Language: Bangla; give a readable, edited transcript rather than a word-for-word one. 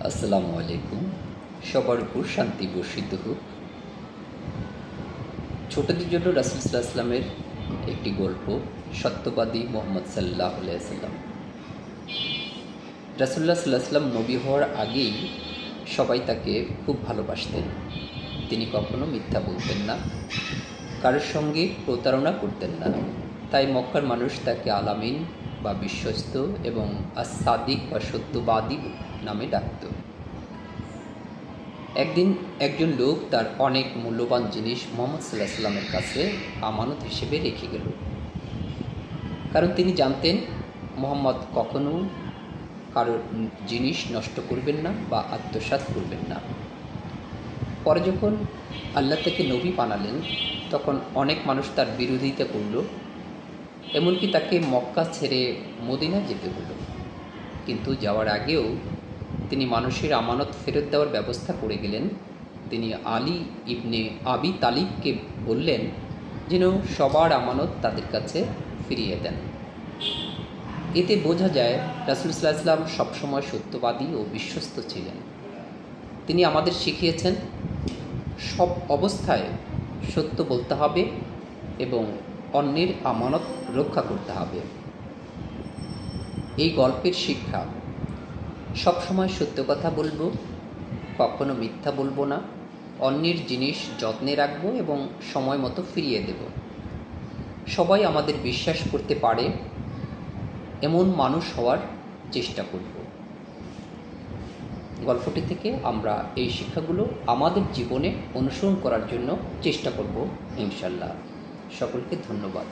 আসসালামু আলাইকুম। সবার উপর শান্তি বর্ষিত হোক। ছোটদের জন্য রাসূল সাল্লাল্লাহু আলাইহি ওয়াসাল্লামের একটি গল্প, সত্যবাদী মুহাম্মদ সাল্লাল্লাহু আলাইহি ওয়াসাল্লাম। রাসূলুল্লাহ সাল্লাল্লাহু আলাইহি ওয়াসাল্লাম নবী হওয়ার আগেই সবাই তাকে খুব ভালোবাসতেন। তিনি কখনো মিথ্যা বলতেন না, কারোর সঙ্গে প্রতারণা করতেন না। তাই মক্কার মানুষ তাকে আল-আমিন বা বিশ্বস্ত এবং আস-সাদিক বা সত্যবাদী নামে ডাকত। একদিন একজন লোক তার অনেক মূল্যবান জিনিস মুহাম্মদ সাল্লাল্লাহু আলাইহি ওয়াসাল্লামের কাছে আমানত হিসেবে রেখে গেল। কারণ তিনি জানতেন মুহাম্মদ কখনো কারোর জিনিস নষ্ট করবেন না বা আত্মসাৎ করবেন না। পরে যখন আল্লাহ তাকে নবী বানালেন, তখন অনেক মানুষ তার বিরোধিতা করল, এমনকি তাকে মক্কা ছেড়ে মদিনায় যেতে হলো। কিন্তু যাওয়ার আগেও তিনি মানুষের আমানত ফেরত দেওয়ার ব্যবস্থা করে গেলেন। তিনি আলী ইবনে আবি তালিবকে বললেন যেন সবার আমানত তাদের কাছে ফিরিয়ে দেন। এতে বোঝা যায় রাসূল সাল্লাল্লাহু আলাইহি ওয়াসাল্লাম সবসময় সত্যবাদী ও বিশ্বস্ত ছিলেন। তিনি আমাদের শিখিয়েছেন সব অবস্থায় সত্য বলতে হবে এবং অন্যের আমানত রক্ষা করতে হবে। এই গল্পের শিক্ষা, সবসময় সত্য কথা বলবো, কখনো মিথ্যা বলবো না, অন্যের জিনিস যত্নে রাখবো এবং সময় মতো ফিরিয়ে দেব। সবাই আমাদের বিশ্বাস করতে পারে এমন মানুষ হওয়ার চেষ্টা করব। গল্পটি থেকে আমরা এই শিক্ষাগুলো আমাদের জীবনে অনুসরণ করার জন্য চেষ্টা করব ইনশাল্লাহ। সকলকে ধন্যবাদ।